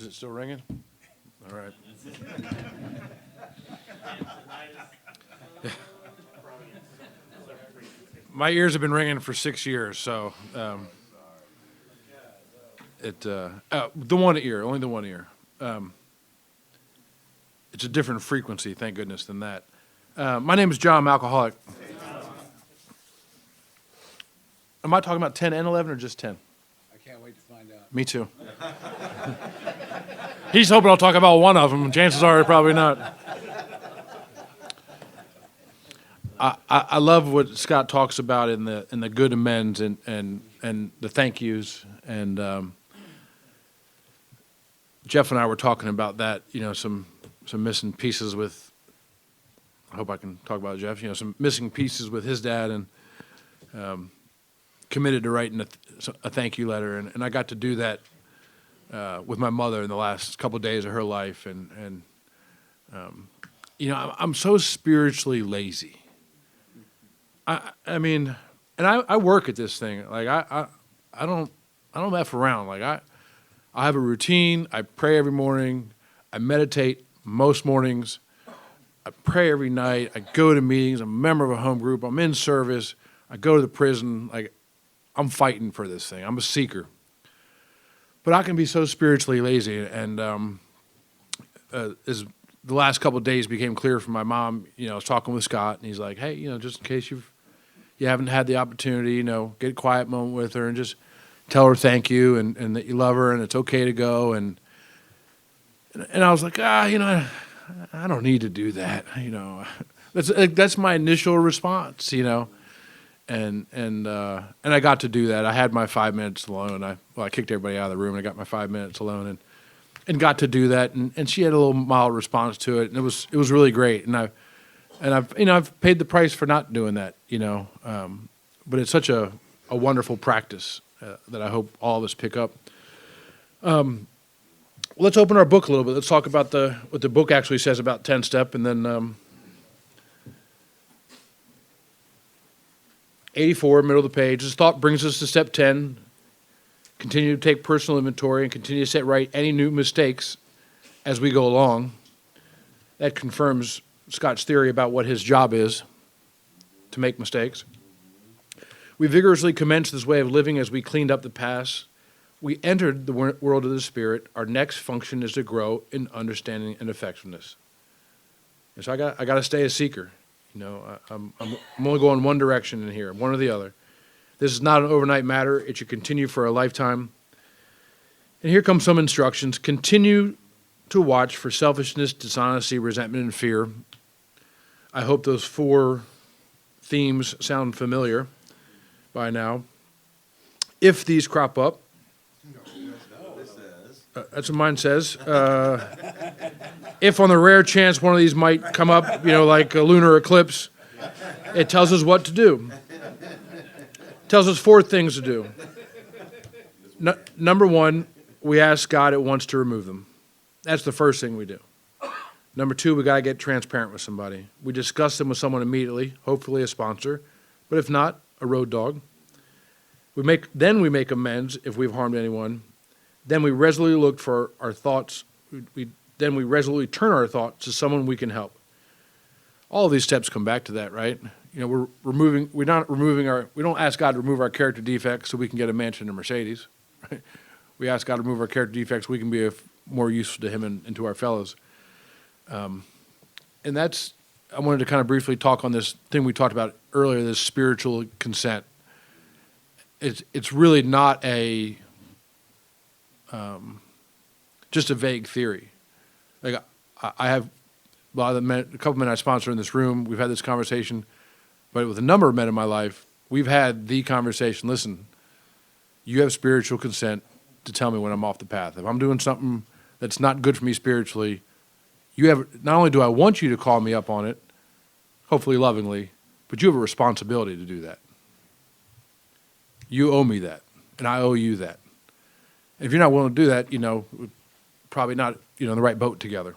Is it still ringing? All right. My ears have been ringing for 6 years, so the one ear, only the one ear. It's a different frequency, thank goodness, than that. My name is John, I'm alcoholic. Am I talking about 10 and 11 or just 10? I can't wait to find out. Me too. He's hoping I'll talk about one of them. Chances are probably not. I love what Scott talks about in the good amends and the thank yous. And Jeff and I were talking about that. You know, some missing pieces with. I hope I can talk about Jeff. You know, some missing pieces with his dad, and committed to writing a thank you letter, and I got to do that with my mother in the last couple of days of her life, and you know, I'm so spiritually lazy. I mean, and I work at this thing. Like I don't F around. Like I have a routine. I pray every morning. I meditate most mornings. I pray every night. I go to meetings. I'm a member of a home group. I'm in service. I go to the prison. Like I'm fighting for this thing. I'm a seeker. But I can be so spiritually lazy. And as the last couple of days became clear from my mom, you know, I was talking with Scott, and he's like, hey, you know, just in case you haven't had the opportunity, you know, get a quiet moment with her and just tell her thank you and that you love her and it's okay to go. And I was like, you know, I don't need to do that. You know, that's my initial response, you know. And I got to do that. I had my 5 minutes alone. I kicked everybody out of the room, and I got my 5 minutes alone, and got to do that. And she had a little mild response to it, and it was really great. And I've paid the price for not doing that, you know. But it's such a wonderful practice that I hope all of us pick up. Let's open our book a little bit. Let's talk about what the book actually says about 10-step, and then 84, middle of the page. This thought brings us to step 10. Continue to take personal inventory and continue to set right any new mistakes as we go along. That confirms Scott's theory about what his job is, to make mistakes. We vigorously commenced this way of living as we cleaned up the past. We entered the world of the Spirit. Our next function is to grow in understanding and effectiveness. And so I got to stay a seeker. You know, I'm only going one direction in here, one or the other. This is not an overnight matter. It should continue for a lifetime. And here come some instructions. Continue to watch for selfishness, dishonesty, resentment, and fear. I hope those 4 themes sound familiar by now. If these crop up, that's what mine says. If on the rare chance one of these might come up, you know, like a lunar eclipse, it tells us what to do. It tells us 4 things to do. Number 1, we ask God at once to remove them. That's the first thing we do. Number 2, we got to get transparent with somebody. We discuss them with someone immediately, hopefully a sponsor, but if not, a road dog. Then we make amends if we've harmed anyone. Then we resolutely look for our thoughts. Then we resolutely turn our thoughts to someone we can help. All of these steps come back to that, right? You know, we don't ask God to remove our character defects so we can get a mansion and a Mercedes. Right? We ask God to remove our character defects so we can be more useful to Him and to our fellows. And that's, I wanted to kind of briefly talk on this thing we talked about earlier, this spiritual consent. It's really not just a vague theory. Like I have a couple of men I sponsor in this room. We've had this conversation, but with a number of men in my life, we've had the conversation. Listen, you have spiritual consent to tell me when I'm off the path. If I'm doing something that's not good for me spiritually, you have. Not only do I want you to call me up on it, hopefully lovingly, but you have a responsibility to do that. You owe me that, and I owe you that. If you're not willing to do that, you know, we're probably not, you know, in the right boat together.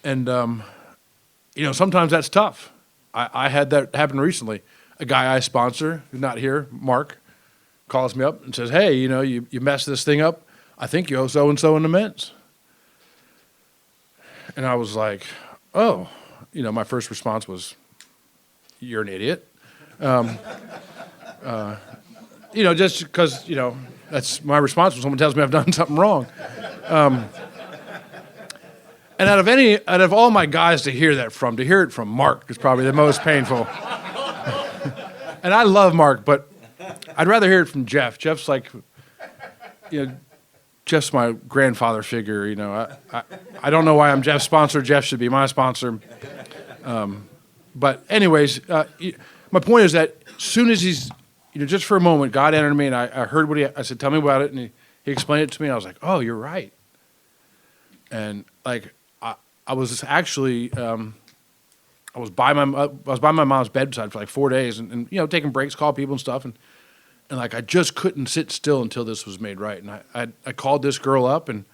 And, you know, sometimes that's tough. I had that happen recently. A guy I sponsor, who's not here, Mark, calls me up and says, hey, you know, you messed this thing up. I think you owe so-and-so an amends. And I was like, oh, my first response was, you're an idiot. Just because, that's my response when someone tells me I've done something wrong. And out of all my guys to hear it from Mark is probably the most painful. And I love Mark, but I'd rather hear it from Jeff. Jeff's like, Jeff's my grandfather figure. I don't know why I'm Jeff's sponsor. Jeff should be my sponsor. But anyways, my point is that as soon as he's, just for a moment, God entered me, and I heard I said, tell me about it, and he explained it to me, and I was like, oh, you're right. And I was actually, I was by my mom's bedside for like 4 days, and taking breaks, call people and stuff, and I just couldn't sit still until this was made right. And I called this girl up, and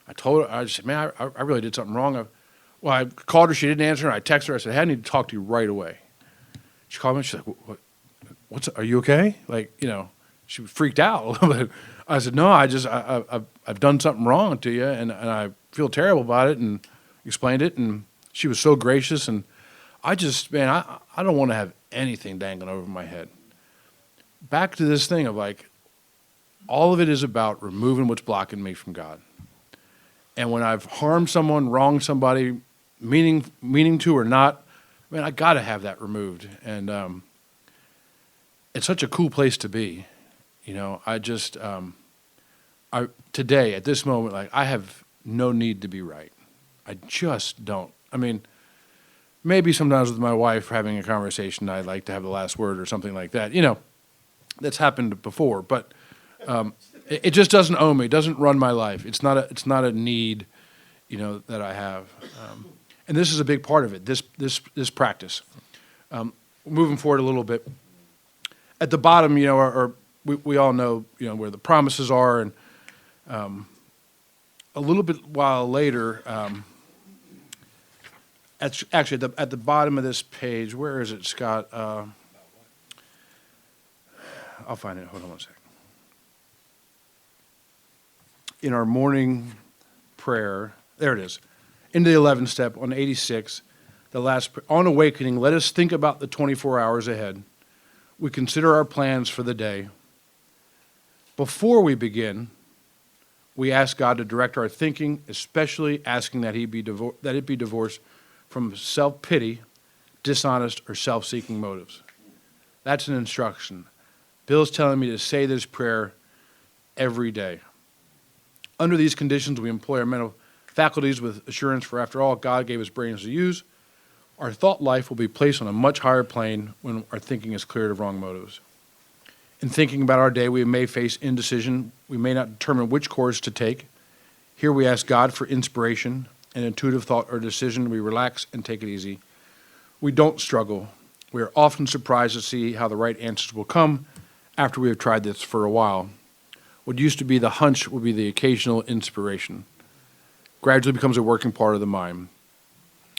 I told her, I just said, man, I really did something wrong. I called her, she didn't answer, and I texted her, I said, hey, I need to talk to you right away. She called me, and she's like, are you okay? She freaked out a little bit. I said, no, I've done something wrong to you, and I feel terrible about it, and explained it, and she was so gracious, and I don't want to have anything dangling over my head. Back to this thing of all of it is about removing what's blocking me from God. And when I've harmed someone, wronged somebody, meaning to or not, I got to have that removed. And it's such a cool place to be. Today, at this moment, I have no need to be right. I just don't. Maybe sometimes with my wife having a conversation, I'd like to have the last word or something like that. That's happened before, but it just doesn't own me. It doesn't run my life. It's not a need, that I have. And this is a big part of it. This practice. Moving forward a little bit. At the bottom, we all know, where the promises are, and a little bit while later. Actually, at the bottom of this page, where is it, Scott? I'll find it. Hold on one second. In our morning prayer, there it is. Into the 11th step on 86, the last, on awakening, let us think about the 24 hours ahead. We consider our plans for the day. Before we begin, we ask God to direct our thinking, especially asking that it be divorced from self-pity, dishonest, or self-seeking motives. That's an instruction. Bill's telling me to say this prayer every day. Under these conditions, we employ our mental faculties with assurance, for after all, God gave us brains to use. Our thought life will be placed on a much higher plane when our thinking is cleared of wrong motives. In thinking about our day, we may face indecision. We may not determine which course to take. Here we ask God for inspiration, an intuitive thought or decision. We relax and take it easy. We don't struggle. We are often surprised to see how the right answers will come after we have tried this for a while. What used to be the hunch will be the occasional inspiration. Gradually becomes a working part of the mind.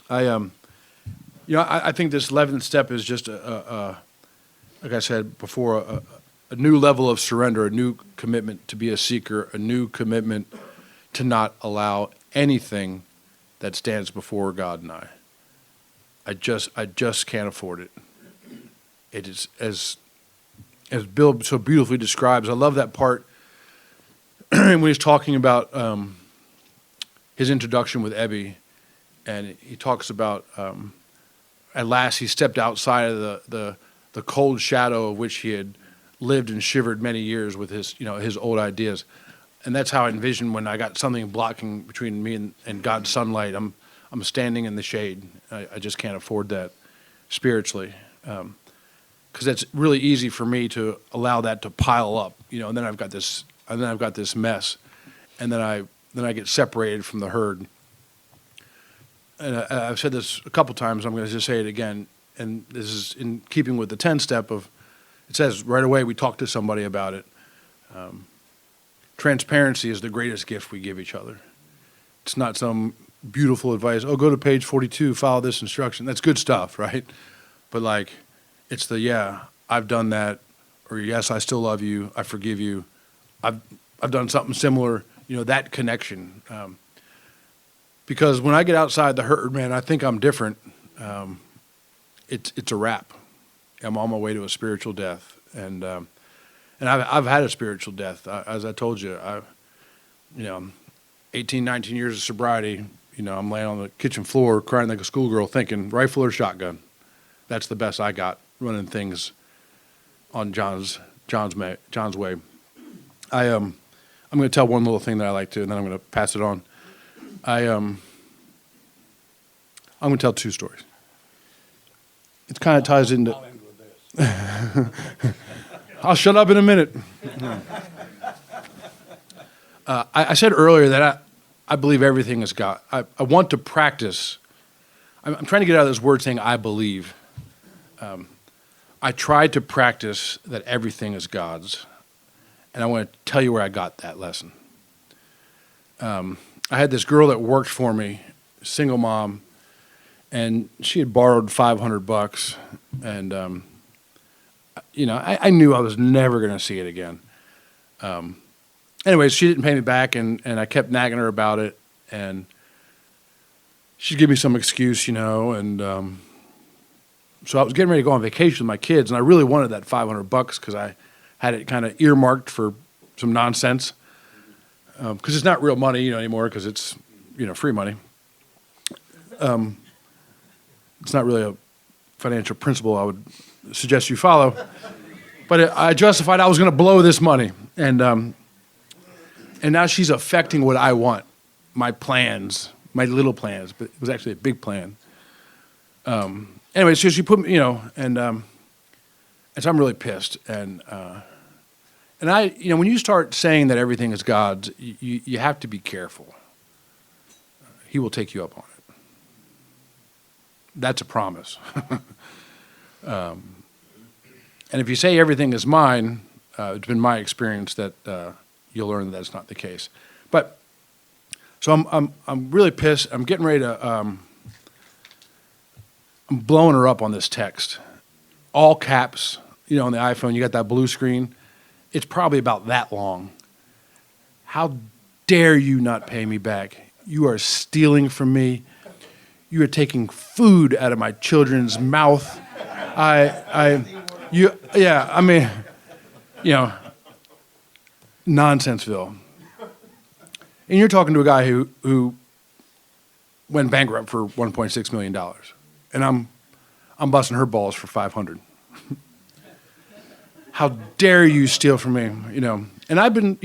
I think this 11th step is just like I said before, a new level of surrender, a new commitment to be a seeker, a new commitment to not allow anything that stands before God and I. I just can't afford it. It is as Bill so beautifully describes. I love that part when he's talking about his introduction with Ebby, and he talks about at last he stepped outside of the cold shadow of which he had lived and shivered many years with his old ideas. And that's how I envision when I got something blocking between me and God's sunlight. I'm standing in the shade. I just can't afford that spiritually, because it's really easy for me to allow that to pile up, and then I've got this mess, and then I get separated from the herd. And I've said this a couple times. I'm going to just say it again, and this is in keeping with the 10 step of. It says right away we talk to somebody about it. Transparency is the greatest gift we give each other. It's not some beautiful advice. Oh, go to page 42, follow this instruction. That's good stuff, right? But it's I've done that, or yes, I still love you. I forgive you. I've done something similar. that connection. Because when I get outside the herd, man, I think I'm different. It's a wrap. I'm on my way to a spiritual death, and I've had a spiritual death. As I told you, 18, 19 years of sobriety. I'm laying on the kitchen floor crying like a schoolgirl, thinking rifle or shotgun. That's the best I got running things on John's way. I'm going to tell one little thing that I like to, and then I'm going to pass it on. I'm going to tell two stories. It kind of ties into. I'll end with this. I'll shut up in a minute. I said earlier that I believe everything is God. I want to practice. I'm trying to get out of this word saying I believe. I tried to practice that everything is God's, and I want to tell you where I got that lesson. I had this girl that worked for me, single mom, and she had borrowed $500, and I knew I was never going to see it again. Anyways, she didn't pay me back, and I kept nagging her about it, and she'd give me some excuse, and so I was getting ready to go on vacation with my kids, and I really wanted that $500 because I had it kind of earmarked for some nonsense, because it's not real money, anymore, because it's, free money. It's not really a financial principle I would suggest you follow, but I justified I was going to blow this money, and now she's affecting what I want, my plans, my little plans, but it was actually a big plan. Anyway, so she put me, and so I'm really pissed, and I, when you start saying that everything is God's, you have to be careful. He will take you up on it. That's a promise. And if you say everything is mine, it's been my experience that you'll learn that that's not the case. But so I'm really pissed. I'm getting ready to. I'm blowing her up on this text, all caps. On the iPhone, you got that blue screen. It's probably about that long. How dare you not pay me back? You are stealing from me. You are taking food out of my children's mouth. Nonsenseville. And you're talking to a guy who went bankrupt for $1.6 million. And I'm busting her balls for 500. How dare you steal from me, And I've been,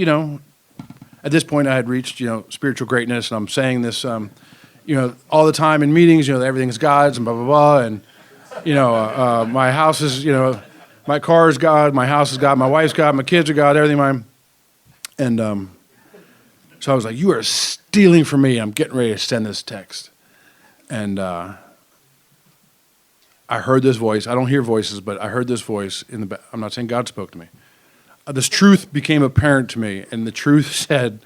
at this point I had reached, spiritual greatness, and I'm saying this, all the time in meetings, that everything's God's and blah, blah, blah. And, my house is, my car is God, my house is God, my wife's God, my kids are God, everything mine. And so I was like, you are stealing from me. I'm getting ready to send this text. And I heard this voice. I don't hear voices, but I heard this voice in the back. I'm not saying God spoke to me. This truth became apparent to me, and the truth said,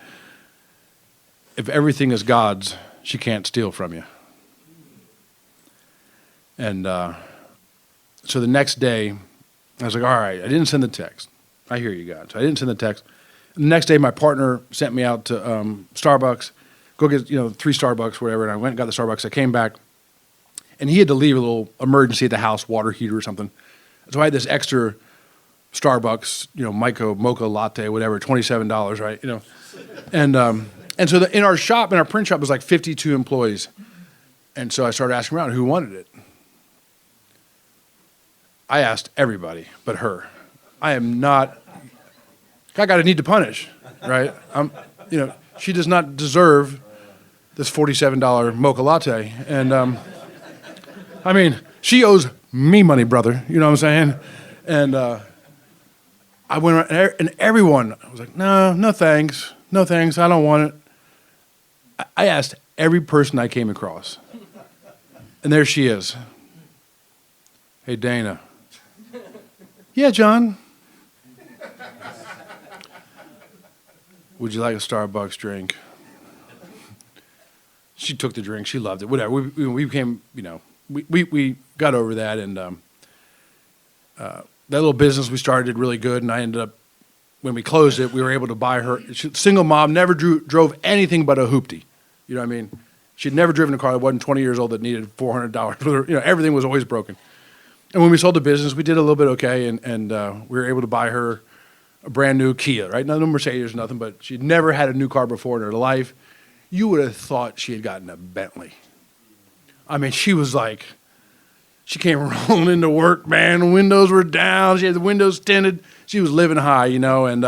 if everything is God's, she can't steal from you. And so the next day, I was like, all right, I didn't send the text. I hear you, God. So I didn't send the text. And the next day, my partner sent me out to Starbucks, go get 3 Starbucks, whatever, and I went and got the Starbucks. I came back, and he had to leave a little emergency at the house, water heater or something. So I had this extra Starbucks, mocha latte, whatever, $27, right? And so in our shop, in our print shop, was like 52 employees. And so I started asking around who wanted it. I asked everybody but her. I got a need to punish, right? She does not deserve this $47 mocha latte. And she owes me money, brother. You know what I'm saying? And I went around, and everyone was like, no thanks. No thanks, I don't want it. I asked every person I came across. And there she is. Hey, Dana. Yeah, John. Would you like a Starbucks drink? She took the drink. She loved it. Whatever. We became, we got over that, and that little business we started did really good, and I ended up when we closed it, we were able to buy her. Single mom, never drove anything but a hoopty. You know what I mean? She'd never driven a car that wasn't 20 years old that needed $400. You know, everything was always broken. And when we sold the business, we did a little bit okay, and we were able to buy her a brand new Kia, right? No Mercedes or nothing, but she'd never had a new car before in her life. You would have thought she had gotten a Bentley. I mean, she was like, she came rolling into work, man. The windows were down. She had the windows tinted. She was living high, you know, and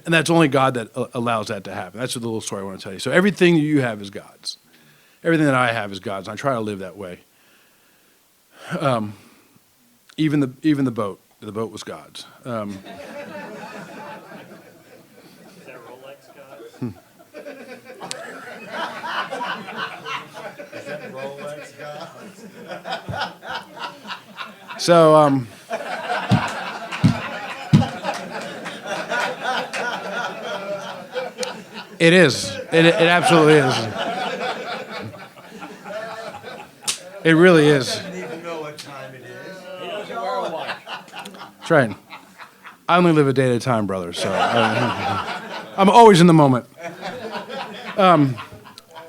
that's only God that allows that to happen. That's the little story I want to tell you. So everything you have is God's. Everything that I have is God's. And I try to live that way. Even the boat. The boat was God's. Is that Rolex God's? Is that Rolex God's? So, it is. It absolutely is. It really is. Doesn't even know what time it is. He doesn't wear a watch. That's right. I only live a day at a time, brother, so I'm always in the moment.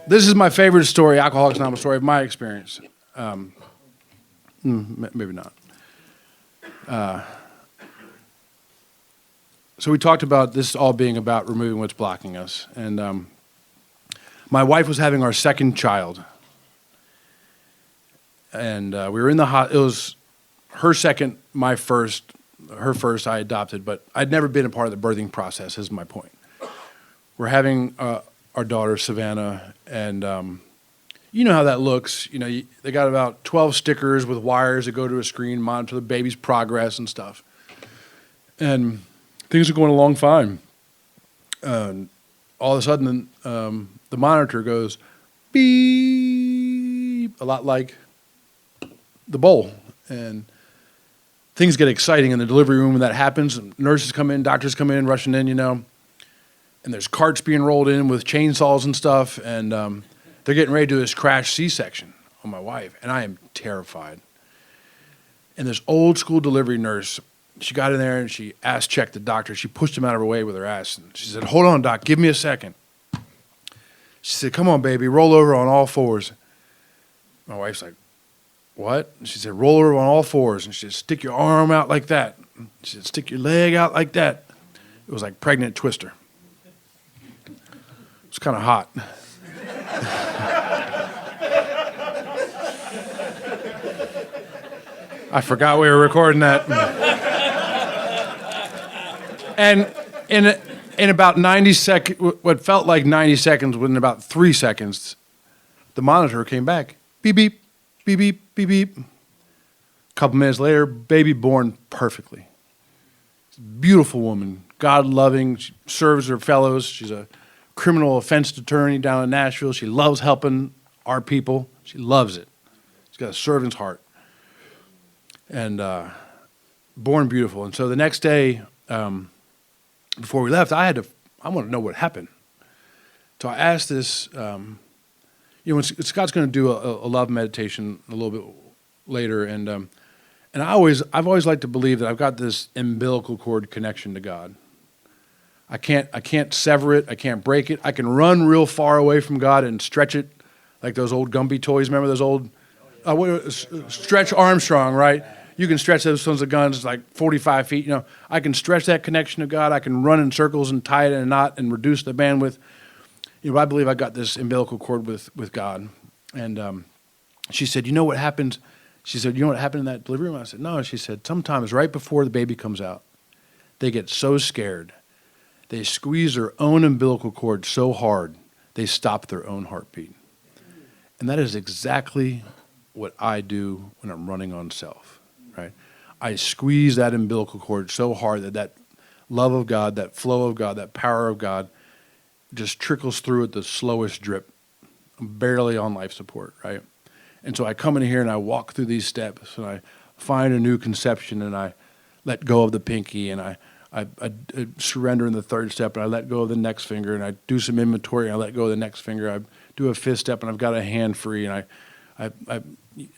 This is my favorite story, Alcoholics Anonymous story of my experience. Maybe not. So we talked about this all being about removing what's blocking us. And my wife was having our second child. And we were in the it was her second, my first. Her first I adopted, but I'd never been a part of the birthing process, is my point. We're having our daughter, Savannah, and you know how that looks. You know, they got about 12 stickers with wires that go to a screen, monitor the baby's progress and stuff. And things are going along fine. And all of a sudden, the monitor goes beep, a lot like the bowl. And things get exciting in the delivery room when that happens. And nurses come in, doctors come in, rushing in, you know. And there's carts being rolled in with chainsaws and stuff. And they're getting ready to do this crash C-section on my wife. And I am terrified. And this old school delivery nurse, she got in there and she ass-checked the doctor. She pushed him out of her way with her ass. And she said, "Hold on, doc, give me a second." She said, "Come on, baby, roll over on all fours." My wife's like, "What?" And she said, "Roll over on all fours." And she said, "Stick your arm out like that." She said, "Stick your leg out like that." It was like pregnant twister. It was kind of hot. I forgot we were recording that. And in about 90 seconds, what felt like 90 seconds, within about 3 seconds, the monitor came back. Beep, beep, beep, beep, beep, beep. A couple minutes later, baby born perfectly. Beautiful woman, God-loving, she serves her fellows. She's a criminal offense attorney down in Nashville. She loves helping our people. She loves it. She's got a servant's heart. And born beautiful. And so the next day, before we left, I want to know what happened. So I asked this, you know, Scott's going to do a love meditation a little bit later, and I've always liked to believe that I've got this umbilical cord connection to God. I can't sever it. I can't break it. I can run real far away from God and stretch it, like those old Gumby toys. Remember those old Stretch Armstrong, right? You can stretch those sons of guns like 45 feet. You know, I can stretch that connection to God. I can run in circles and tie it in a knot and reduce the bandwidth. You know, I believe I got this umbilical cord with God. And she said, "You know what happens?" She said, "You know what happened in that delivery room?" I said, "No." She said, "Sometimes right before the baby comes out, they get so scared. They squeeze their own umbilical cord so hard, they stop their own heartbeat." And that is exactly what I do when I'm running on self, right? I squeeze that umbilical cord so hard that love of God, that flow of God, that power of God just trickles through at the slowest drip. I'm barely on life support, right? And so I come in here and I walk through these steps and I find a new conception and I let go of the pinky and I surrender in the third step and I let go of the next finger and I do some inventory and I let go of the next finger. I do a fifth step and I've got a hand free and I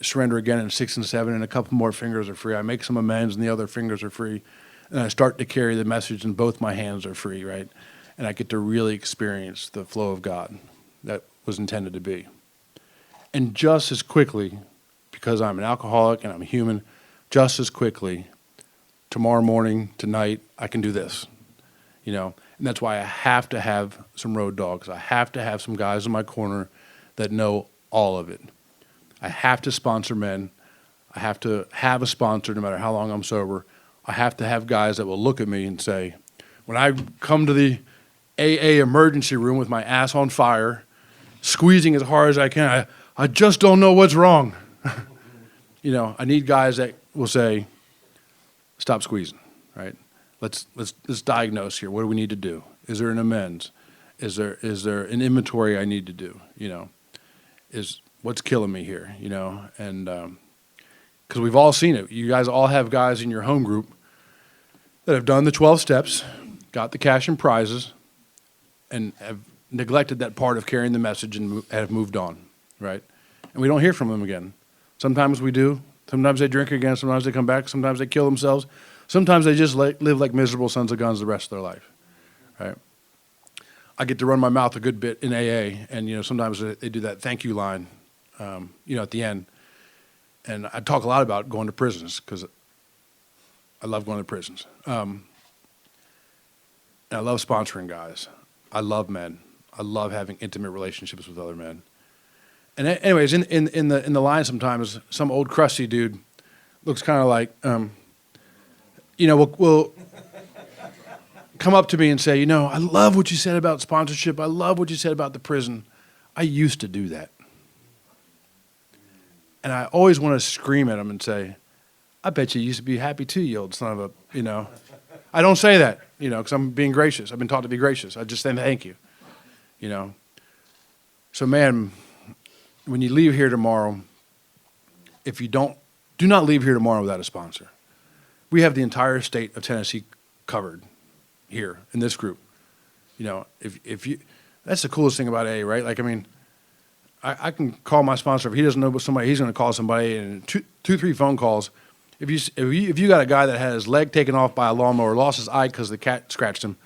surrender again in 6 and 7 and a couple more fingers are free. I make some amends and the other fingers are free. and I start to carry the message and both my hands are free, right? And I get to really experience the flow of God that was intended to be. And just as quickly, because I'm an alcoholic and I'm human, just as quickly, tomorrow morning, tonight, I can do this, you know? And that's why I have to have some road dogs. I have to have some guys in my corner that know all of it. I have to sponsor men. I have to have a sponsor no matter how long I'm sober. I have to have guys that will look at me and say, when I come to the AA emergency room with my ass on fire, squeezing as hard as I can, I just don't know what's wrong. You know, I need guys that will say, stop squeezing, right? Let's diagnose here. What do we need to do? Is there an amends? Is there an inventory I need to do? You know, is what's killing me here? You know, and because we've all seen it. You guys all have guys in your home group that have done the 12 steps, got the cash and prizes, and have neglected that part of carrying the message and have moved on, right? And we don't hear from them again. Sometimes we do. Sometimes they drink again. Sometimes they come back. Sometimes they kill themselves. Sometimes they just live like miserable sons of guns the rest of their life, right? I get to run my mouth a good bit in AA, and you know sometimes they do that thank you line, you know, at the end. And I talk a lot about going to prisons because I love going to prisons. And I love sponsoring guys. I love men. I love having intimate relationships with other men. And anyways, in the line sometimes, some old crusty dude looks kind of like, you know, will come up to me and say, you know, I love what you said about sponsorship. I love what you said about the prison. I used to do that. And I always want to scream at him and say, I bet you used to be happy too, you old son of a, you know. I don't say that, you know, because I'm being gracious. I've been taught to be gracious. I just say thank you, you know. So, man, when you leave here tomorrow, if you do not leave here tomorrow without a sponsor. We have the entire state of Tennessee covered here in this group. You know, if you, that's the coolest thing about AA, right? Like, I mean, I can call my sponsor. If he doesn't know somebody, he's going to call somebody, and two, 3 phone calls. If you got a guy that had his leg taken off by a lawnmower, lost his eye because the cat scratched him,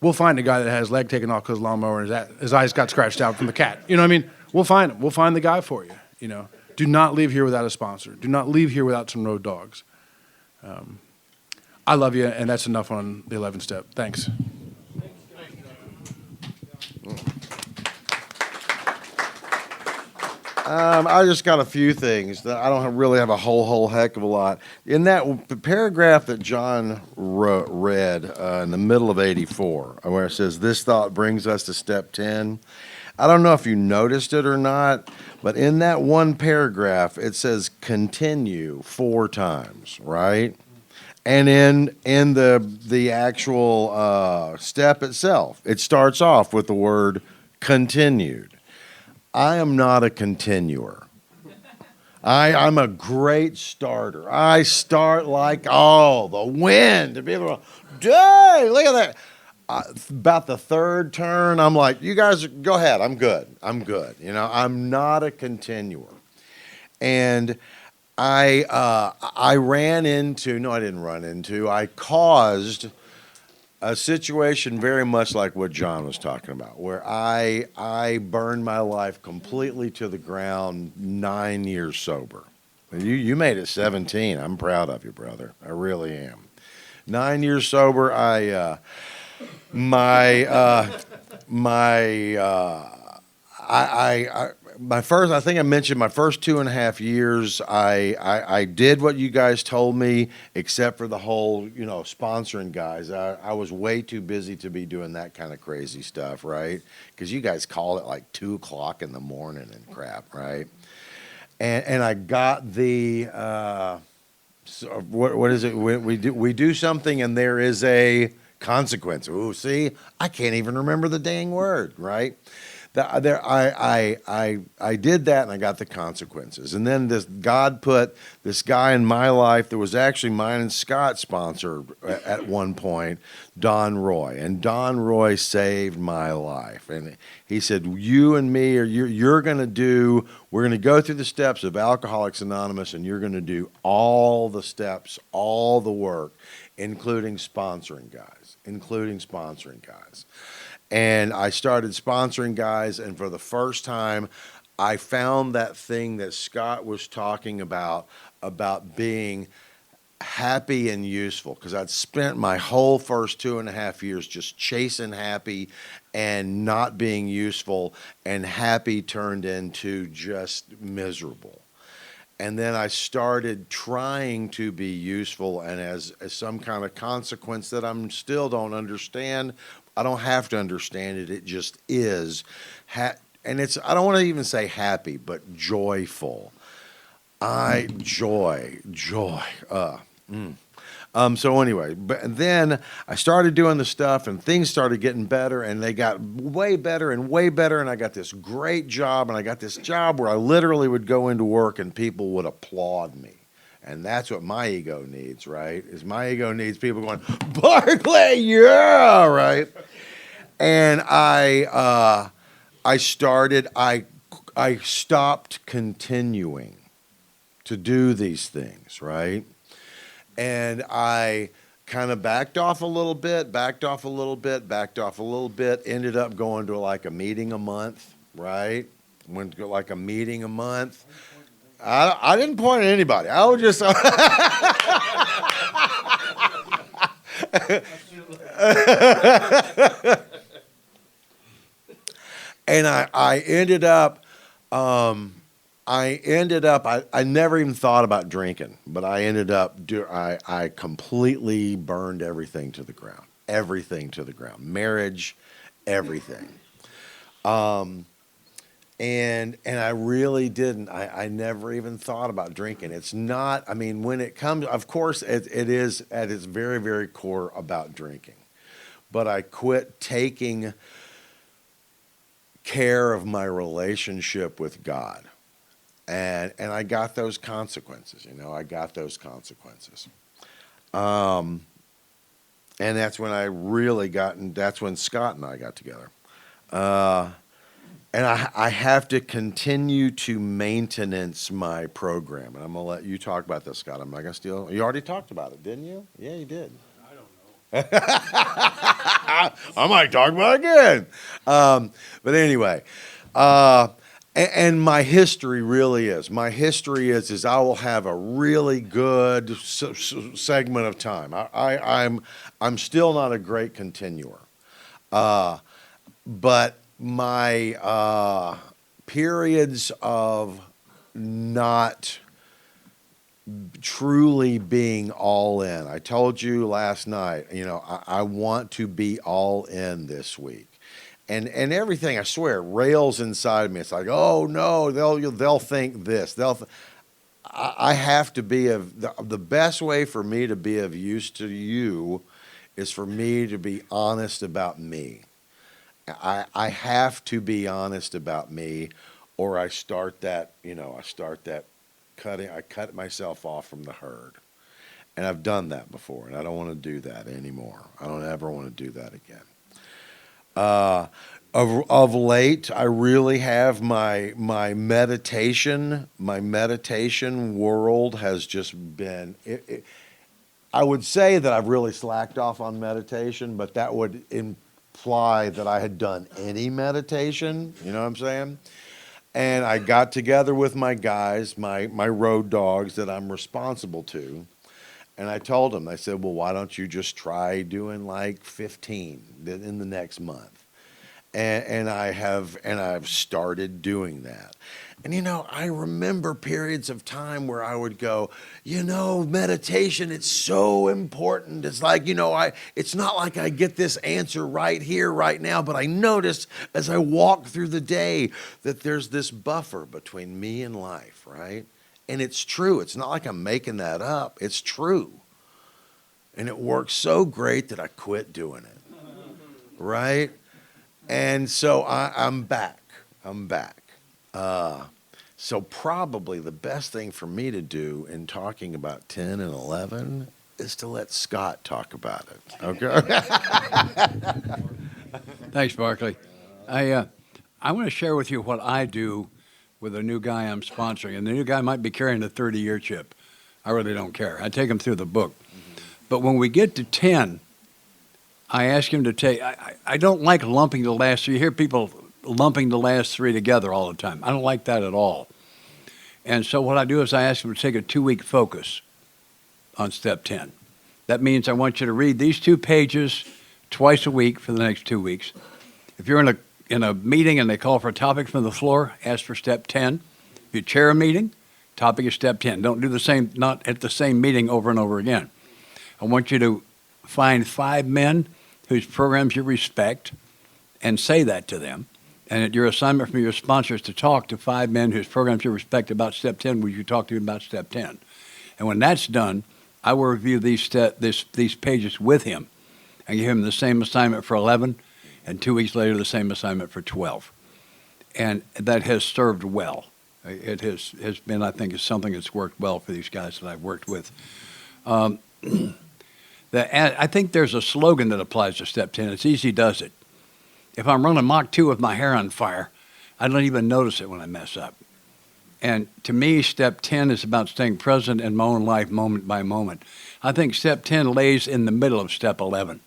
we'll find a guy that had his leg taken off because of the lawnmower and his eyes got scratched out from the cat. You know what I mean? We'll find him. We'll find the guy for you. You know, do not leave here without a sponsor. Do not leave here without some road dogs. I love you, and that's enough on the 11th step. Thanks. I just got a few things that I don't really have a whole heck of a lot. In that paragraph that John read in the middle of 84, where it says, this thought brings us to step 10. I don't know if you noticed it or not, but in that one paragraph, it says continue 4 times, right? And in the actual step itself, it starts off with the word continued. I am not a continuer. I'm a great starter. I start like, the wind. To be able to, dang, look at that. About the 3rd turn, I'm like, you guys go ahead. I'm good. You know, I'm not a continuer. And I caused a situation very much like what John was talking about, where I burned my life completely to the ground 9 years sober. You made it 17. I'm proud of you, brother. I really am. 9 years sober. I think I mentioned my first 2.5 years, I did what you guys told me, except for the whole, you know, sponsoring guys. I was way too busy to be doing that kind of crazy stuff, right? Because you guys call it like 2 o'clock in the morning and crap, right? And I got the, what is it? We do something and there is a consequence. Ooh, see, I can't even remember the dang word, right? I did that and I got the consequences. And then God put this guy in my life that was actually mine and Scott's sponsor at one point, Don Roy. And Don Roy saved my life. And he said, you and me, we're going to go through the steps of Alcoholics Anonymous, and you're going to do all the steps, all the work. including sponsoring guys. And I started sponsoring guys, and for the first time, I found that thing that Scott was talking about being happy and useful, because I'd spent my whole first 2.5 years just chasing happy and not being useful, and happy turned into just miserable. And then I started trying to be useful, and as some kind of consequence that I'm still don't understand, I don't have to understand it, it just is. And it's, I don't want to even say happy, but joyful. Joy. So anyway, but then I started doing the stuff, and things started getting better, and they got way better and way better, and I got this great job, and I got this job where I literally would go into work and people would applaud me. And that's what my ego needs, right? Is my ego needs people going, Barclay, yeah, right? And I stopped continuing to do these things, right? And I kind of backed off a little bit, ended up going to like a meeting a month, right? Went to like a meeting a month. I didn't point at anybody. I was just. And I ended up, I never even thought about drinking, but I ended up, I completely burned everything to the ground. Marriage, everything. And I really didn't. I never even thought about drinking. It's not, I mean, when it comes, of course, it is at its very, very core about drinking. But I quit taking care of my relationship with God. And I got those consequences, And that's when I really that's when Scott and I got together. And I have to continue to maintenance my program. And I'm going to let you talk about this, Scott. I'm not going to steal. You already talked about it, didn't you? Yeah, you did. I don't know. I might talk about it again. But anyway, and my history really is. My history is I will have a really good segment of time. I'm still not a great continuer. But my periods of not truly being all in. I told you last night, I want to be all in this week. And everything, I swear, rails inside me. It's like, oh no, they'll think this. I have to be the best way for me to be of use to you is for me to be honest about me. I have to be honest about me, or I start that I cut myself off from the herd. And I've done that before, and I don't want to do that anymore. I don't ever want to do that again. Of late, I really have my meditation world has just been, I would say that I've really slacked off on meditation, but that would imply that I had done any meditation, you know what I'm saying? And I got together with my guys, my road dogs that I'm responsible to, and I told them, I said, well, why don't you just try doing like 15 in the next month? And I've started doing that. And I remember periods of time where I would go, meditation, it's so important. It's like, it's not like I get this answer right here, right now, but I notice as I walk through the day that there's this buffer between me and life, right? And it's true. It's not like I'm making that up. It's true. And it works so great that I quit doing it, right? And so I'm back. So probably the best thing for me to do in talking about 10 and 11 is to let Scott talk about it. Okay? Thanks, Barclay. I want to share with you what I do with a new guy I'm sponsoring. And the new guy might be carrying a 30-year chip. I really don't care. I take him through the book. But when we get to 10, I ask him to take, I don't like lumping the last three. You hear people lumping the last three together all the time. I don't like that at all. And so what I do is I ask him to take a 2-week focus on step 10. That means I want you to read these 2 pages twice a week for the next 2 weeks. If you're in a meeting and they call for a topic from the floor, ask for step 10. If you chair a meeting, topic is step 10. Don't do the same, not at the same meeting over and over again. I want you to find 5 men whose programs you respect and say that to them. And your assignment from your sponsors to talk to 5 men whose programs you respect about step 10, would you talk to them about step 10? And when that's done, I will review these pages with him and give him the same assignment for 11, and 2 weeks later the same assignment for 12. And that has served well. It has been, I think, is something that's worked well for these guys that I've worked with. I think there's a slogan that applies to step 10. It's easy does it. If I'm running Mach 2 with my hair on fire, I don't even notice it when I mess up. And to me, step 10 is about staying present in my own life moment by moment. I think step 10 lays in the middle of step 11.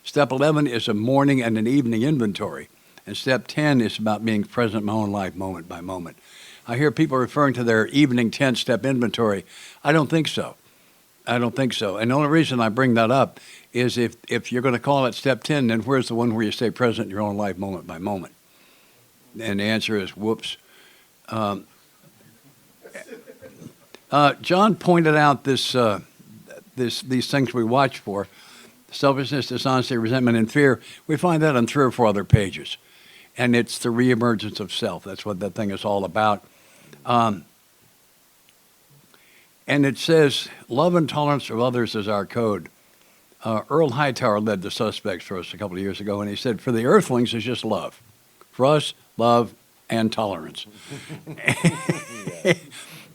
Step 11 is a morning and an evening inventory. And step 10 is about being present in my own life moment by moment. I hear people referring to their evening 10-step inventory. I don't think so. I don't think so. And the only reason I bring that up is if you're going to call it step 10, then where's the one where you stay present in your own life moment by moment? And the answer is, whoops. John pointed out these things we watch for: selfishness, dishonesty, resentment, and fear. We find that on 3 or 4 other pages. And it's the reemergence of self. That's what that thing is all about. And it says, love and tolerance of others is our code. Earl Hightower led the Suspects for us a couple of years ago, and he said, for the earthlings, it's just love. For us, love and tolerance.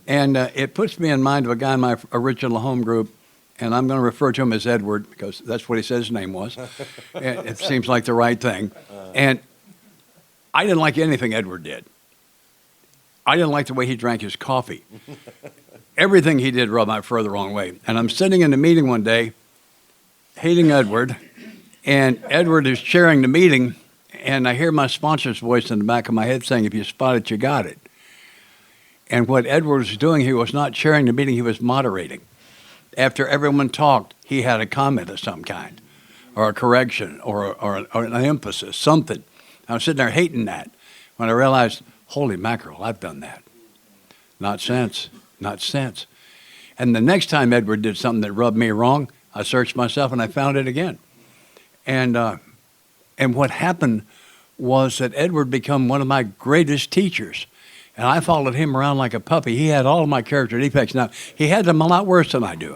And it puts me in mind of a guy in my original home group, and I'm going to refer to him as Edward because that's what he said his name was. It seems like the right thing. And I didn't like anything Edward did. I didn't like the way he drank his coffee. Everything he did rubbed my fur the wrong way. And I'm sitting in the meeting one day, hating Edward, and Edward is chairing the meeting, and I hear my sponsor's voice in the back of my head saying, if you spot it, you got it. And what Edward was doing, he was not chairing the meeting, he was moderating. After everyone talked, he had a comment of some kind, or a correction, or an emphasis, something. I was sitting there hating that when I realized, holy mackerel, I've done that. Not since. Not since. And the next time Edward did something that rubbed me wrong, I searched myself and I found it again. And what happened was that Edward became one of my greatest teachers. And I followed him around like a puppy. He had all of my character defects. Now, he had them a lot worse than I do.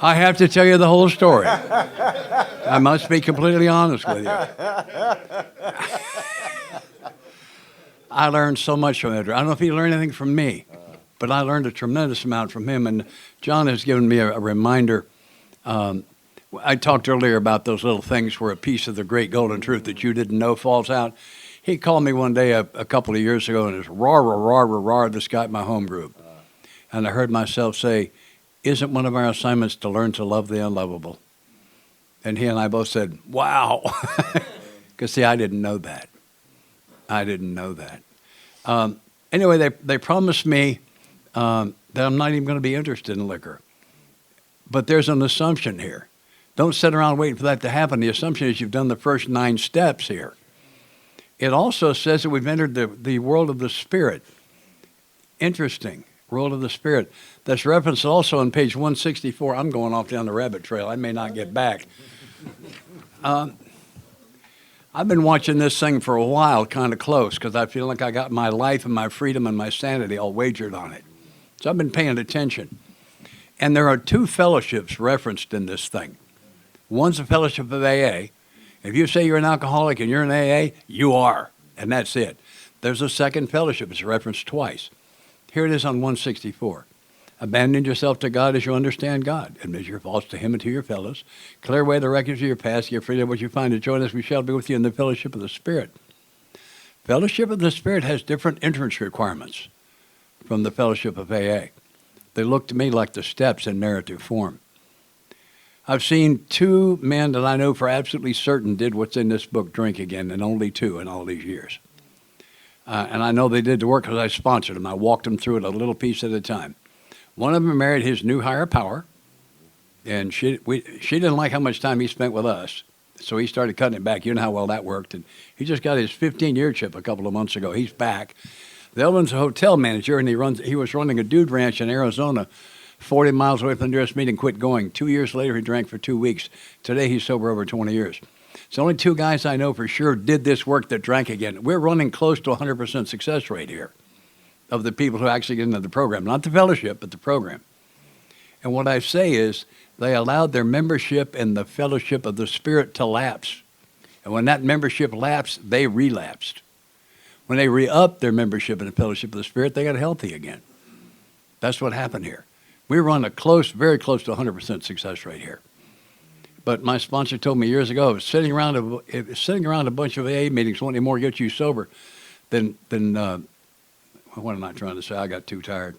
I have to tell you the whole story. I must be completely honest with you. I learned so much from Edward. I don't know if he learned anything from me, but I learned a tremendous amount from him. And John has given me a reminder. I talked earlier about those little things where a piece of the great golden truth that you didn't know falls out. He called me one day a couple of years ago and was roar, roar, roar, roar, roar, this guy at my home group. And I heard myself say, isn't one of our assignments to learn to love the unlovable? And he and I both said, wow. Because, see, I didn't know that. I didn't know that. Anyway, they promised me that I'm not even going to be interested in liquor. But there's an assumption here. Don't sit around waiting for that to happen. The assumption is you've done the first 9 steps here. It also says that we've entered the world of the Spirit. Interesting. World of the Spirit. That's referenced also on page 164. I'm going off down the rabbit trail. I may not get back. I've been watching this thing for a while, kind of close, because I feel like I got my life and my freedom and my sanity all wagered on it. So I've been paying attention. And there are 2 fellowships referenced in this thing. One's a fellowship of AA. If you say you're an alcoholic and you're in AA, you are, and that's it. There's a second fellowship. It's referenced twice. Here it is on 164. Abandon yourself to God as you understand God. Admit your faults to Him and to your fellows. Clear away the wreckage of your past. Get free of what you find to join us. We shall be with you in the fellowship of the Spirit. Fellowship of the Spirit has different entrance requirements from the fellowship of AA. They look to me like the steps in narrative form. I've seen two men that I know for absolutely certain did what's in this book, drink again, and only two in all these years. And I know they did the work because I sponsored them. I walked them through it a little piece at a time. One of them married his new higher power, and she didn't like how much time he spent with us, so he started cutting it back. You know how well that worked. And he just got his 15-year chip a couple of months ago. He's back. The other one's a hotel manager, and he was running a dude ranch in Arizona, 40 miles away from the nearest meeting, quit going. 2 years later, he drank for 2 weeks. Today, he's sober over 20 years. It's only two guys I know for sure did this work that drank again. We're running close to 100% success rate here of the people who actually get into the program. Not the fellowship, but the program. And what I say is they allowed their membership in the fellowship of the Spirit to lapse. And when that membership lapsed, they relapsed. When they re-upped their membership in the fellowship of the Spirit, they got healthy again. That's what happened here. We run a close, very close to 100% success rate here. But my sponsor told me years ago, sitting around a bunch of AA meetings won't anymore get you sober than what am I trying to say? I got too tired.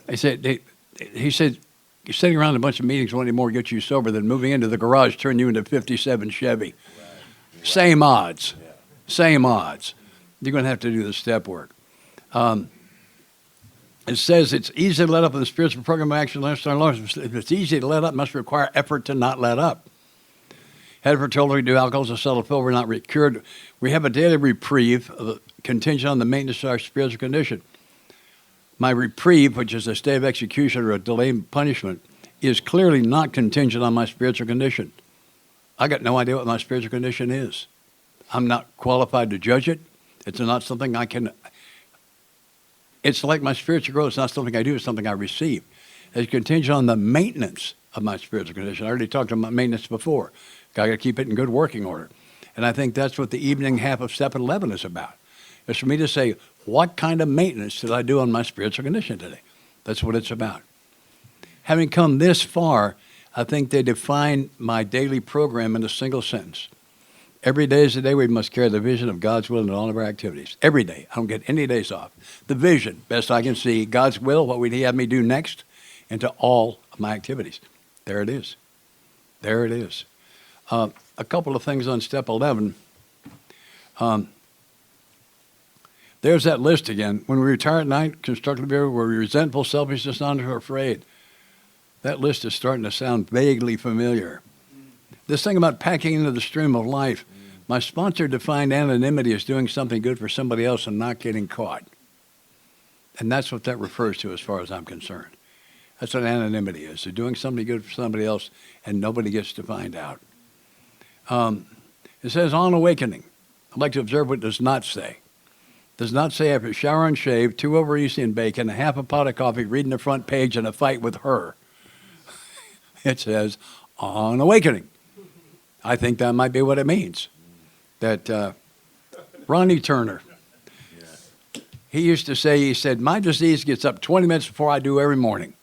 He said, sitting around a bunch of meetings won't anymore get you sober than moving into the garage, turn you into a 57 Chevy. Right. Same odds. Yeah. Same odds. You're going to have to do the step work. It says it's easy to let up in the spiritual program of action. If it's easy to let up, it must require effort to not let up. Head told we do alcohols to settle pill, we're not cured. We have a daily reprieve contingent on the maintenance of our spiritual condition. My reprieve, which is a stay of execution or a delay in punishment, is clearly not contingent on my spiritual condition. I got no idea what my spiritual condition is. I'm not qualified to judge it. It's not something I can. It's like my spiritual growth. It's not something I do. It's something I receive. It's contingent on the maintenance of my spiritual condition. I already talked about maintenance before. I got to keep it in good working order. And I think that's what the evening half of Step 11 is about. It's for me to say, what kind of maintenance did I do on my spiritual condition today? That's what it's about. Having come this far, I think they define my daily program in a single sentence. Every day is the day we must carry the vision of God's will in all of our activities. Every day. I don't get any days off. The vision, best I can see, God's will, what would he have me do next, into all of my activities. There it is. There it is. A couple of things on Step 11. There's that list again. When we retire at night, constructive behavior, we're resentful, selfish, dishonest, or afraid. That list is starting to sound vaguely familiar. This thing about packing into the stream of life, my sponsor defined anonymity as doing something good for somebody else and not getting caught. And that's what that refers to as far as I'm concerned. That's what anonymity is. They're doing something good for somebody else and nobody gets to find out. It says on awakening. I'd like to observe what it does not say. It does not say after shower and shave, 2 over easy and bacon, a half a pot of coffee, reading the front page, and a fight with her. It says on awakening. I think that might be what it means. That Ronnie Turner, he used to say, he said, my disease gets up 20 minutes before I do every morning.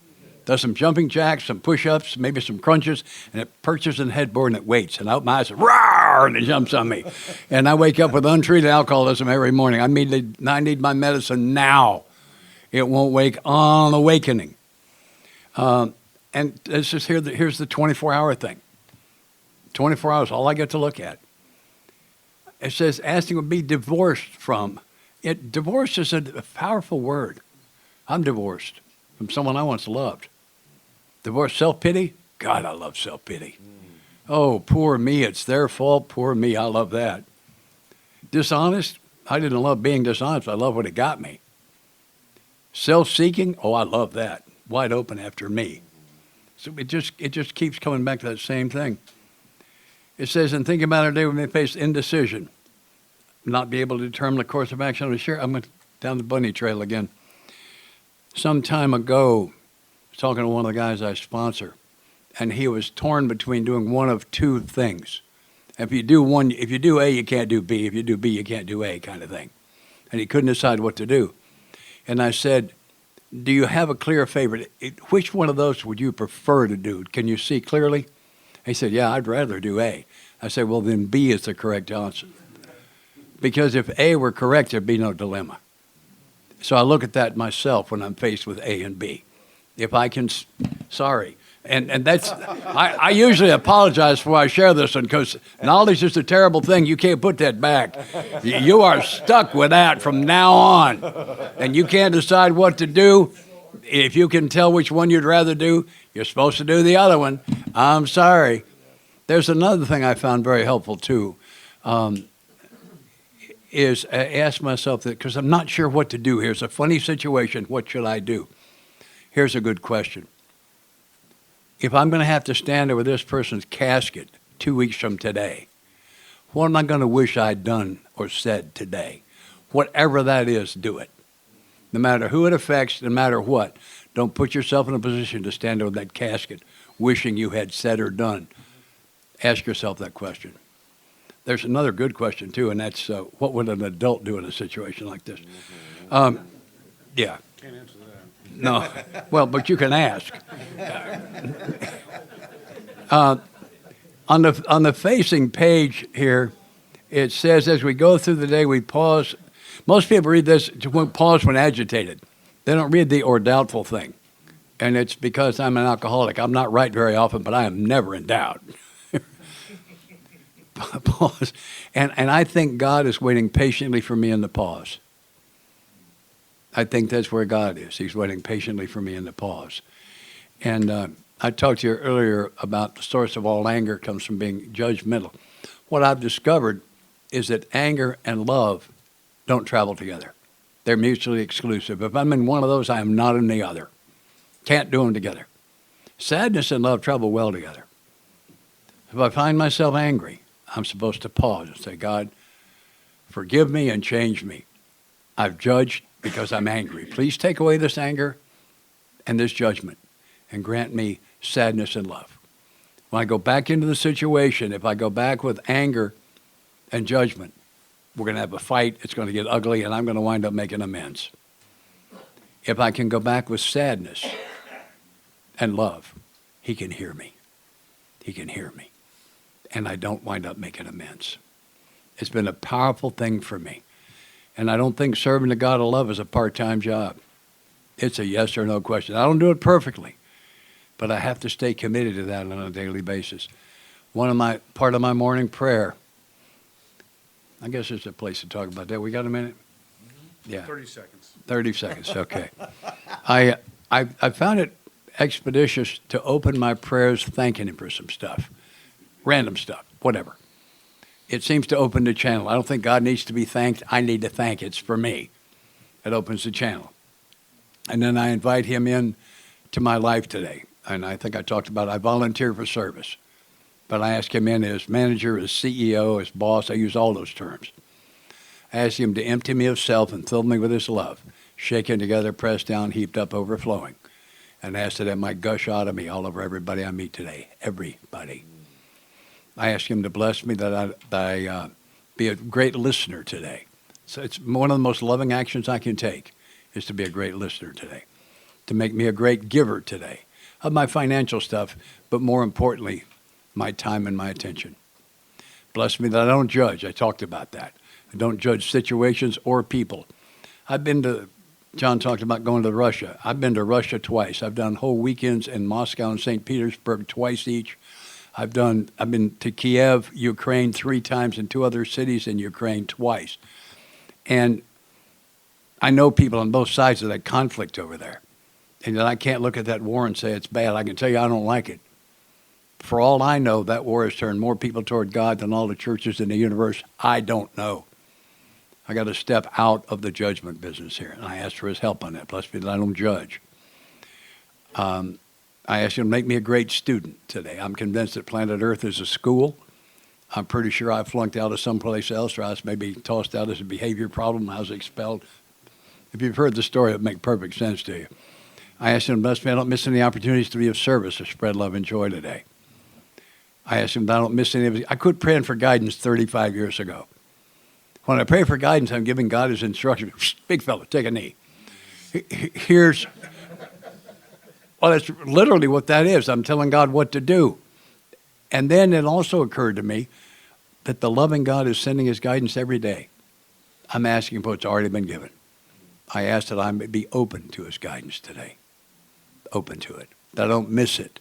Does some jumping jacks, some push-ups, maybe some crunches, and it perches in the headboard and it waits. And I open my eyes and roar, and it jumps on me. And I wake up with untreated alcoholism every morning. I need my medicine now. It won't wake on awakening. And it's just here's the 24-hour thing. 24 hours, all I get to look at. It says asking would be divorced from. Divorce is a powerful word. I'm divorced from someone I once loved. Divorce, self-pity? God, I love self-pity. Oh, poor me, it's their fault, poor me, I love that. Dishonest? I didn't love being dishonest, I love what it got me. Self-seeking? Oh, I love that. Wide open after me. So it just keeps coming back to that same thing. It says, in thinking about our day, we may face indecision, not be able to determine the course of action. I'm going down the bunny trail again. Some time ago, I was talking to one of the guys I sponsor, and he was torn between doing one of two things. If you do A, you can't do B. If you do B, you can't do A, kind of thing. And he couldn't decide what to do. And I said, do you have a clear favorite? Which one of those would you prefer to do? Can you see clearly? He said, yeah, I'd rather do A. I said, well, then B is the correct answer. Because if A were correct, there'd be no dilemma. So I look at that myself when I'm faced with A and B. If I can, sorry. And that's, I usually apologize before I share this one because knowledge is a terrible thing. You can't put that back. You are stuck with that from now on. And you can't decide what to do. If you can tell which one you'd rather do, you're supposed to do the other one. I'm sorry. There's another thing I found very helpful too, is I ask myself that, because I'm not sure what to do. Here's a funny situation. What should I do? Here's a good question. If I'm going to have to stand over this person's casket 2 weeks from today, what am I going to wish I'd done or said today? Whatever that is, do it. No matter who it affects, no matter what. Don't put yourself in a position to stand over that casket wishing you had said or done. Ask yourself that question. There's another good question, too, and that's what would an adult do in a situation like this? Yeah. Can't answer that. No. Well, but you can ask. On the facing page here, it says, as we go through the day, we pause. Most people read this to pause when agitated. They don't read the or doubtful thing. And it's because I'm an alcoholic. I'm not right very often, but I am never in doubt. Pause. And I think God is waiting patiently for me in the pause. I think that's where God is. He's waiting patiently for me in the pause. And I talked to you earlier about the source of all anger comes from being judgmental. What I've discovered is that anger and love don't travel together. They're mutually exclusive. If I'm in one of those, I am not in the other. Can't do them together. Sadness and love travel well together. If I find myself angry, I'm supposed to pause and say, God, forgive me and change me. I've judged because I'm angry. Please take away this anger and this judgment and grant me sadness and love. When I go back into the situation, if I go back with anger and judgment, we're going to have a fight. It's going to get ugly, and I'm going to wind up making amends. If I can go back with sadness and love, he can hear me. He can hear me. And I don't wind up making amends. It's been a powerful thing for me. And I don't think serving the God of love is a part-time job. It's a yes or no question. I don't do it perfectly, but I have to stay committed to that on a daily basis. Part of my morning prayer, I guess there's a place to talk about that. We got a minute? Yeah. 30 seconds. 30 seconds, okay. I found it expeditious to open my prayers thanking him for some stuff. Random stuff, whatever. It seems to open the channel. I don't think God needs to be thanked. I need to thank. It's for me. It opens the channel. And then I invite him in to my life today. And I think I talked about I volunteer for service. But I ask him in as manager, as CEO, as boss. I use all those terms. I ask him to empty me of self and fill me with his love, shaken together, pressed down, heaped up, overflowing. And ask that it might gush out of me all over everybody I meet today. Everybody. I ask him to bless me that I be a great listener today. So it's one of the most loving actions I can take is to be a great listener today, to make me a great giver today of my financial stuff, but more importantly, my time and my attention. Bless me that I don't judge. I talked about that. I don't judge situations or people. John talked about going to Russia. I've been to Russia twice. I've done whole weekends in Moscow and St. Petersburg twice each. I've been to Kiev, Ukraine 3 times, and 2 other cities in Ukraine twice. And I know people on both sides of that conflict over there. And I can't look at that war and say it's bad. I can tell you I don't like it. For all I know, that war has turned more people toward God than all the churches in the universe. I don't know. I got to step out of the judgment business here. And I ask for his help on that. Plus, I don't judge. I asked him to make me a great student today. I'm convinced that planet Earth is a school. I'm pretty sure I flunked out of someplace else, or I was maybe tossed out as a behavior problem. I was expelled. If you've heard the story, it would make perfect sense to you. I asked him, bless me, I don't miss any opportunities to be of service or spread love and joy today. I asked him, I don't miss any of it. I quit praying for guidance 35 years ago. When I pray for guidance, I'm giving God his instructions. Big fella, take a knee. Well, that's literally what that is. I'm telling God what to do. And then it also occurred to me that the loving God is sending his guidance every day. I'm asking for what's already been given. I ask that I may be open to his guidance today. open to it, that I don't miss it.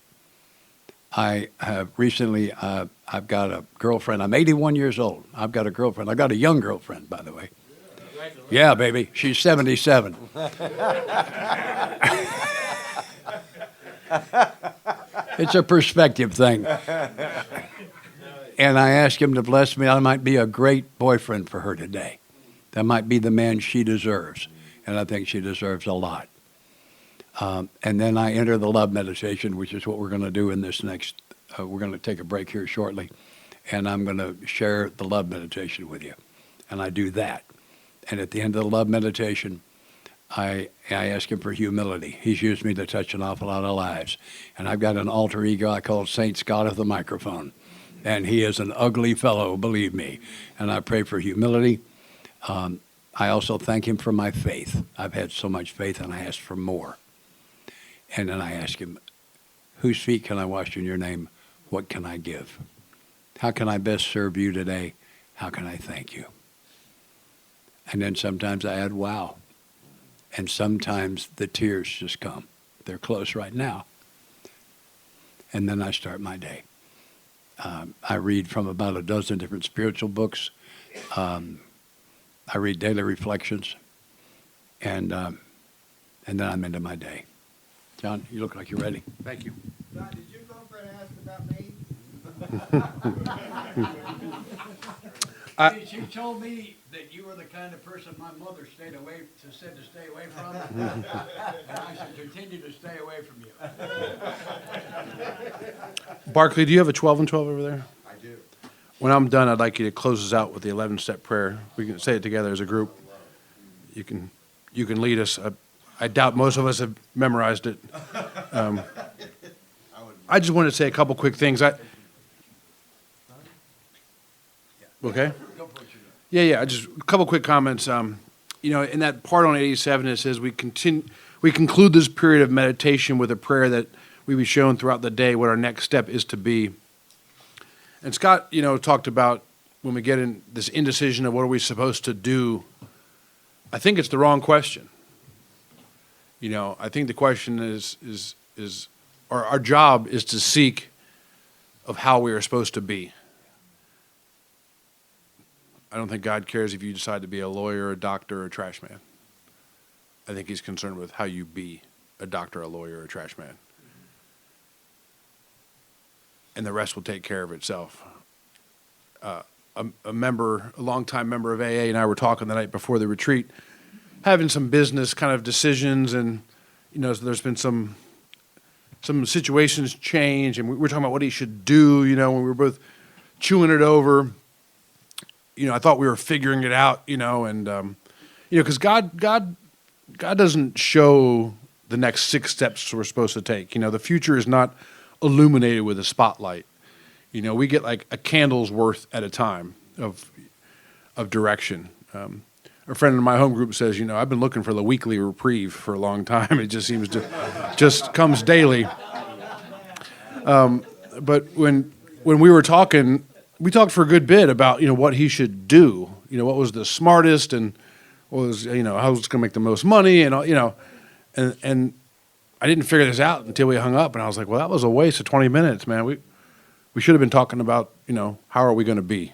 I have recently, I've got a girlfriend. I'm 81 years old. I've got a girlfriend. I've got a young girlfriend, by the way. Yeah, baby. She's 77. It's a perspective thing. And I ask him to bless me. I might be a great boyfriend for her today. That might be the man she deserves. And I think she deserves a lot. And then I enter the love meditation, which is what we're going to do in this next, we're going to take a break here shortly. And I'm going to share the love meditation with you. And I do that. And at the end of the love meditation, I ask him for humility. He's used me to touch an awful lot of lives. And I've got an alter ego I call Saint Scott of the microphone. And he is an ugly fellow, believe me. And I pray for humility. I also thank him for my faith. I've had so much faith and I ask for more. And then I ask him, whose feet can I wash in your name? What can I give? How can I best serve you today? How can I thank you? And then sometimes I add, wow. And sometimes the tears just come. They're close right now. And then I start my day. I read from about a dozen different spiritual books. I read daily reflections. And then I'm into my day. John, you look like you're ready. Thank you. John, did your girlfriend ask about me? She told me that you were the kind of person my mother said to stay away from. And I should continue to stay away from you. Barclay, do you have a 12 and 12 over there? I do. When I'm done, I'd like you to close us out with the 11-step prayer. We can say it together as a group. You can lead us. I doubt most of us have memorized it. I just wanted to say a couple quick things. Okay? Yeah. Just a couple quick comments. In that part on 87, it says we conclude this period of meditation with a prayer that we be shown throughout the day what our next step is to be. And Scott, talked about when we get in this indecision of what are we supposed to do. I think it's the wrong question. I think the question is our job is to seek of how we are supposed to be. I don't think God cares if you decide to be a lawyer, a doctor, or a trash man. I think he's concerned with how you be a doctor, a lawyer, or a trash man. And the rest will take care of itself. A longtime member of AA and I were talking the night before the retreat, having some business kind of decisions, and there's been some situations change, and we were talking about what he should do. When we were both chewing it over, I thought we were figuring it out. Because God doesn't show the next 6 steps we're supposed to take. The future is not illuminated with a spotlight. We get like a candle's worth at a time of direction. A friend in my home group says, I've been looking for the weekly reprieve for a long time. It just seems to just comes daily. But when we were talking, we talked for a good bit about, what he should do, what was the smartest and what was, how was going to make the most money and, and I didn't figure this out until we hung up, and I was like, well, that was a waste of 20 minutes, man. We should have been talking about, how are we going to be?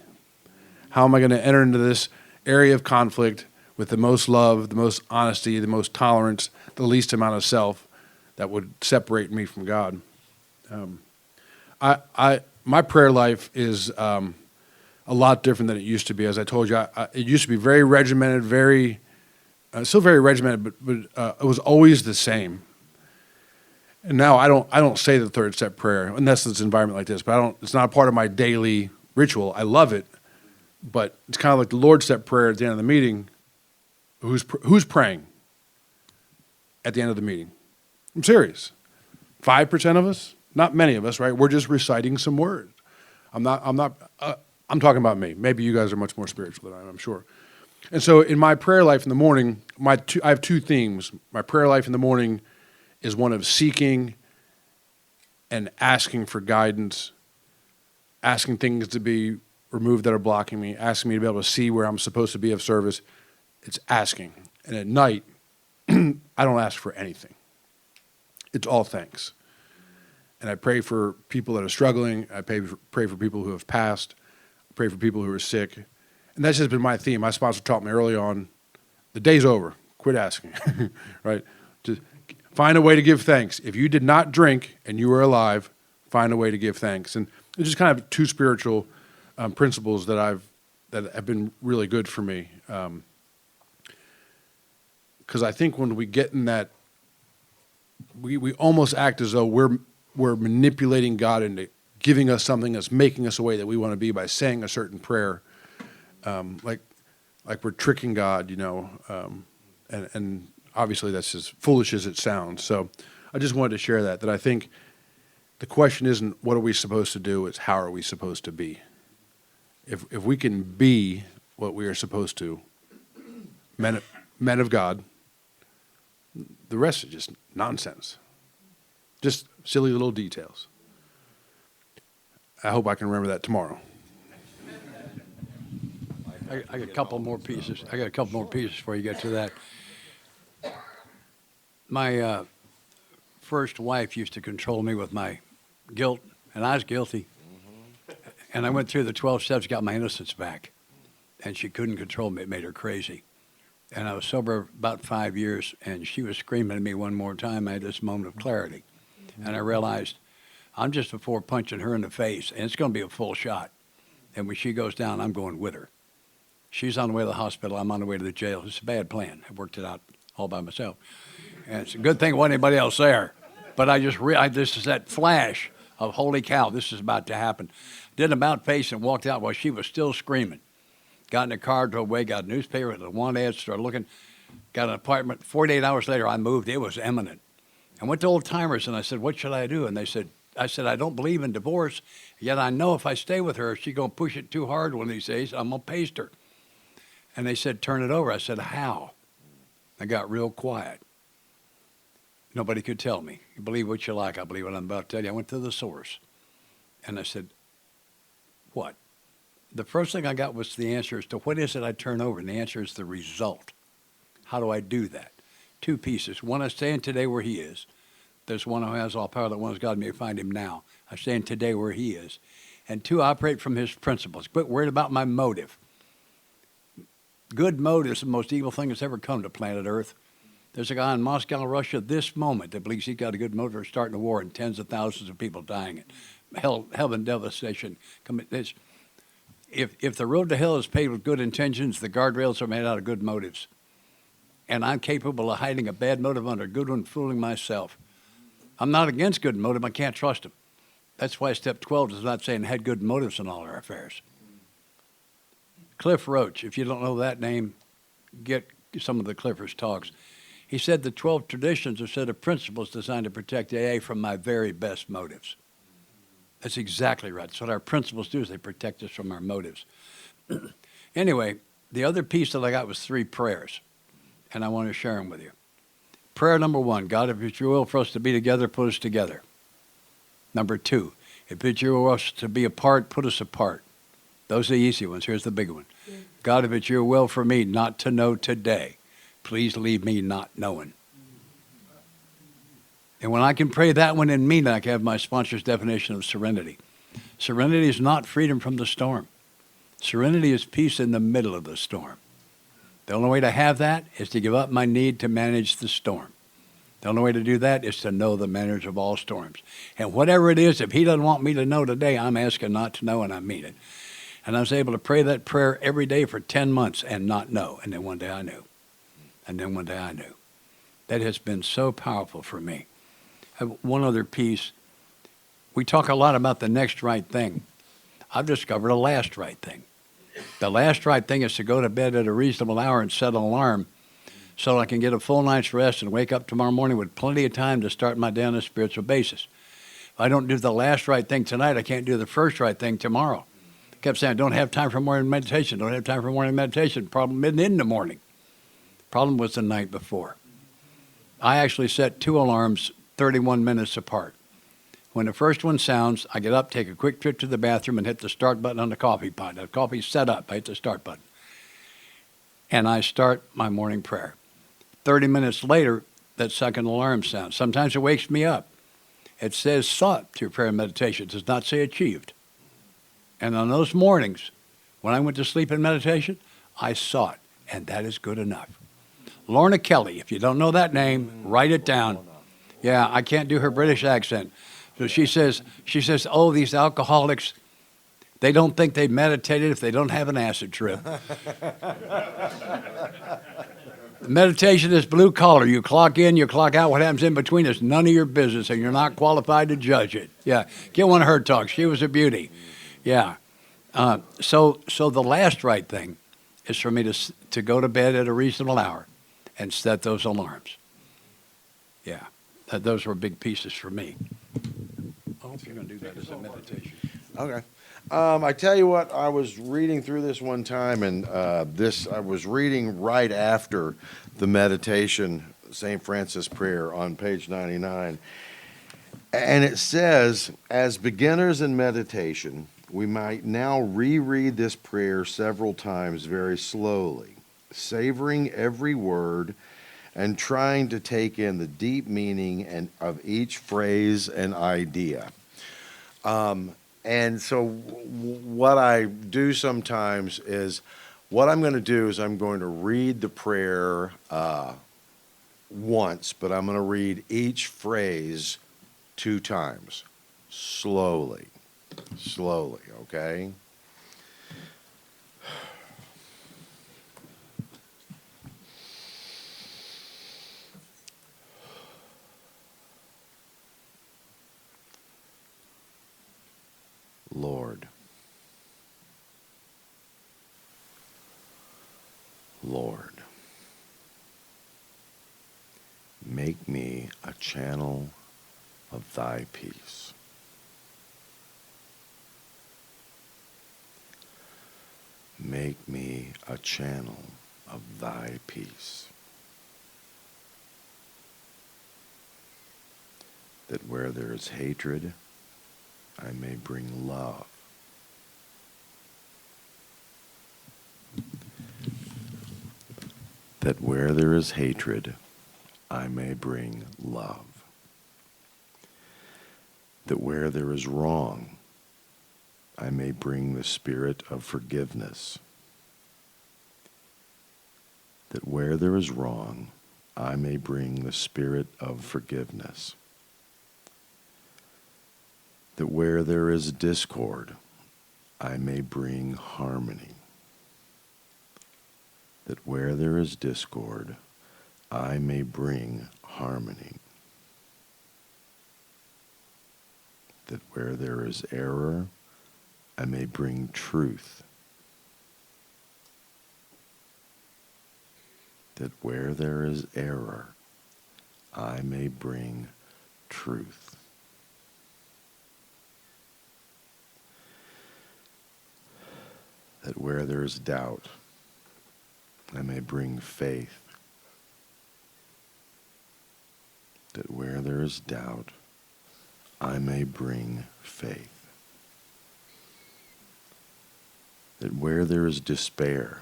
How am I going to enter into this area of conflict with the most love, the most honesty, the most tolerance, the least amount of self that would separate me from God? My prayer life is a lot different than it used to be. As I told you, it used to be very regimented, still very regimented, but it was always the same. And now I don't say the 3rd step prayer unless it's an environment like this. But it's not a part of my daily ritual. I love it, but it's kind of like the Lord's step prayer at the end of the meeting. Who's praying at the end of the meeting? I'm serious. 5% of us, not many of us, right? We're just reciting some words. I'm talking about me. Maybe you guys are much more spiritual than I am, I'm sure. And so in my prayer life in the morning, I have 2 themes. My prayer life in the morning is one of seeking and asking for guidance, asking things to be removed that are blocking me, asking me to be able to see where I'm supposed to be of service. It's asking. And at night, I don't ask for anything. it's all thanks. And I pray for people that are struggling. I pray for people who have passed. I pray for people who are sick. And that's just been my theme. My sponsor taught me early on, the day's over. Quit asking, right? Just find a way to give thanks. If you did not drink and you were alive, find a way to give thanks. And it's just kind of two spiritual principles that have been really good for me. Because I think when we get in that, we almost act as though we're manipulating God into giving us something that's making us a way that we want to be by saying a certain prayer, like we're tricking God, you know, and obviously that's as foolish as it sounds. So I just wanted to share that I think the question isn't what are we supposed to do, it's how are we supposed to be. If we can be what we are supposed to, men of God, the rest is just nonsense. Just silly little details. I hope I can remember that tomorrow. I got a couple more pieces. I got a couple more pieces before you get to that. My first wife used to control me with my guilt, and I was guilty. And I went through the 12 steps, got my innocence back, and she couldn't control me. It made her crazy. And I was sober about 5 years, and she was screaming at me one more time. I had this moment of clarity, and I realized I'm just before punching her in the face, and it's going to be a full shot. And when she goes down, I'm going with her. She's on the way to the hospital. I'm on the way to the jail. It's a bad plan. I worked it out all by myself. And it's a good thing there wasn't anybody else there. But I just realized this is that flash of, holy cow, this is about to happen. Did an about face and walked out while she was still screaming. Got in the car, drove away, got a newspaper, the want ads, started looking, got an apartment. 48 hours later, I moved. It was imminent. I went to Old Timers and I said, what should I do? And I said, I don't believe in divorce, yet I know if I stay with her, she's going to push it too hard one of these days. I'm going to paste her. And they said, turn it over. I said, how? I got real quiet. Nobody could tell me. You believe what you like. I believe what I'm about to tell you. I went to the source. And I said, what? The first thing I got was the answer as to what is it I turn over? And the answer is the result. How do I do that? Two pieces. One, I stand today where he is. There's one who has all power, that one has God may find him now. I stand today where he is. And two, I operate from his principles. Quit worried about my motive. Good motive is the most evil thing that's ever come to planet Earth. There's a guy in Moscow, Russia, this moment that believes he's got a good motive for starting a war and tens of thousands of people dying. Hell and devastation. If the road to hell is paved with good intentions, the guardrails are made out of good motives. And I'm capable of hiding a bad motive under a good one, fooling myself. I'm not against good motive. I can't trust them. That's why step 12 is not saying had good motives in all our affairs. Cliff Roach, if you don't know that name, get some of the Clifford's talks. He said the 12 traditions are a set of principles designed to protect AA from my very best motives. That's exactly right. That's what our principles do, is they protect us from our motives. Anyway, the other piece that I got was 3 prayers, and I want to share them with you. Prayer number 1, God, if it's your will for us to be together, put us together. Number 2, if it's your will for us to be apart, put us apart. Those are the easy ones. Here's the big one. God, if it's your will for me not to know today, please leave me not knowing. And when I can pray that one and mean it, I can have my sponsor's definition of serenity. Serenity is not freedom from the storm. Serenity is peace in the middle of the storm. The only way to have that is to give up my need to manage the storm. The only way to do that is to know the manager of all storms. And whatever it is, if he doesn't want me to know today, I'm asking not to know, and I mean it. And I was able to pray that prayer every day for 10 months and not know. And then one day I knew. And then one day I knew. That has been so powerful for me. I have one other piece. We talk a lot about the next right thing. I've discovered a last right thing. The last right thing is to go to bed at a reasonable hour and set an alarm so I can get a full night's rest and wake up tomorrow morning with plenty of time to start my day on a spiritual basis. If I don't do the last right thing tonight, I can't do the first right thing tomorrow. I kept saying, I don't have time for morning meditation. Don't have time for morning meditation. Problem isn't in the morning. Problem was the night before. I actually set 2 alarms 31 minutes apart. When the first one sounds, I get up, take a quick trip to the bathroom, and hit the start button on the coffee pot. The coffee's set up. I hit the start button. And I start my morning prayer. 30 minutes later, that second alarm sounds. Sometimes it wakes me up. It says sought through prayer and meditation. It does not say achieved. And on those mornings, when I went to sleep in meditation, I sought, and that is good enough. Lorna Kelly, if you don't know that name, write it down. Yeah, I can't do her British accent. So she says, oh, these alcoholics, they don't think they've meditated if they don't have an acid trip. Meditation is blue collar. You clock in, you clock out. What happens in between is none of your business, and you're not qualified to judge it. Yeah, get one of her talks. She was a beauty. Yeah. So the last right thing is for me to go to bed at a reasonable hour and set those alarms. Yeah, those were big pieces for me. I hope you're going to do that as a meditation. Okay. I tell you what, I was reading through this one time, and I was reading right after the meditation, St. Francis prayer on page 99. And it says, as beginners in meditation, we might now reread this prayer several times very slowly, savoring every word and trying to take in the deep meaning of each phrase and idea. And so what I do sometimes is, what I'm going to do is I'm going to read the prayer once, but I'm going to read each phrase 2 times, slowly, okay? Lord, Lord, make me a channel of thy peace. Make me a channel of thy peace. That where there is hatred, I may bring love. That where there is hatred, I may bring love. That where there is wrong, I may bring the spirit of forgiveness. That where there is wrong, I may bring the spirit of forgiveness. That where there is discord, I may bring harmony. That where there is discord, I may bring harmony. That where there is error, I may bring truth. That where there is error, I may bring truth. That where there is doubt, I may bring faith. That where there is doubt, I may bring faith. That where there is despair,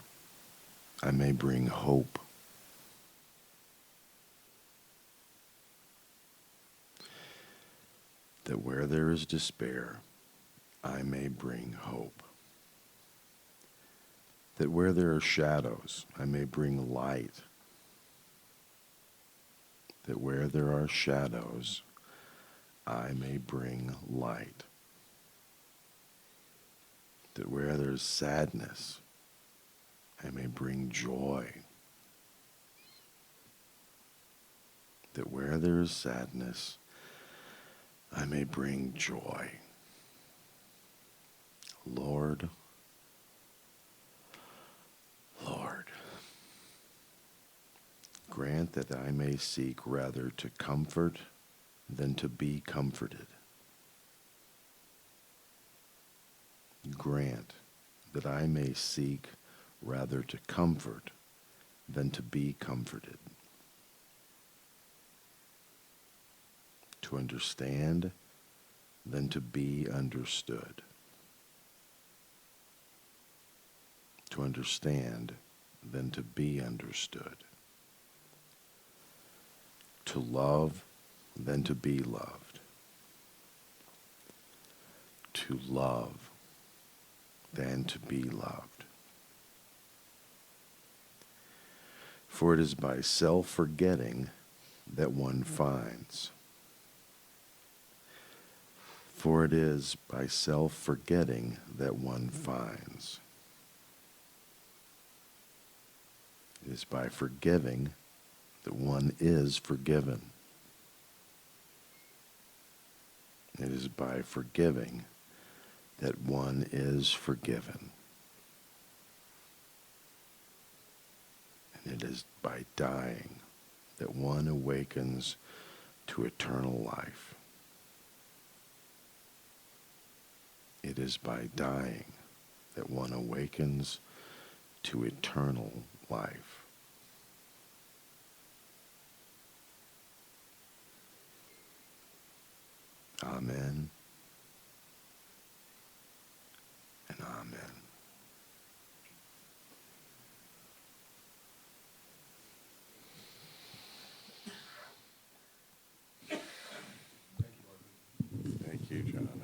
I may bring hope. That where there is despair, I may bring hope. That where there are shadows, I may bring light. That where there are shadows, I may bring light. That where there is sadness, I may bring joy. That where there is sadness, I may bring joy. Lord, Lord, grant that I may seek rather to comfort than to be comforted. Grant that I may seek rather to comfort than to be comforted. To understand than to be understood. To understand than to be understood. to love than to be loved. To love than to be loved. For it is by self-forgetting that one finds. For it is by self-forgetting that one finds. It is by forgiving that one is forgiven. It is by forgiving that one is forgiven. And it is by dying that one awakens to eternal life. It is by dying that one awakens to eternal life. Amen and amen. Thank you, John.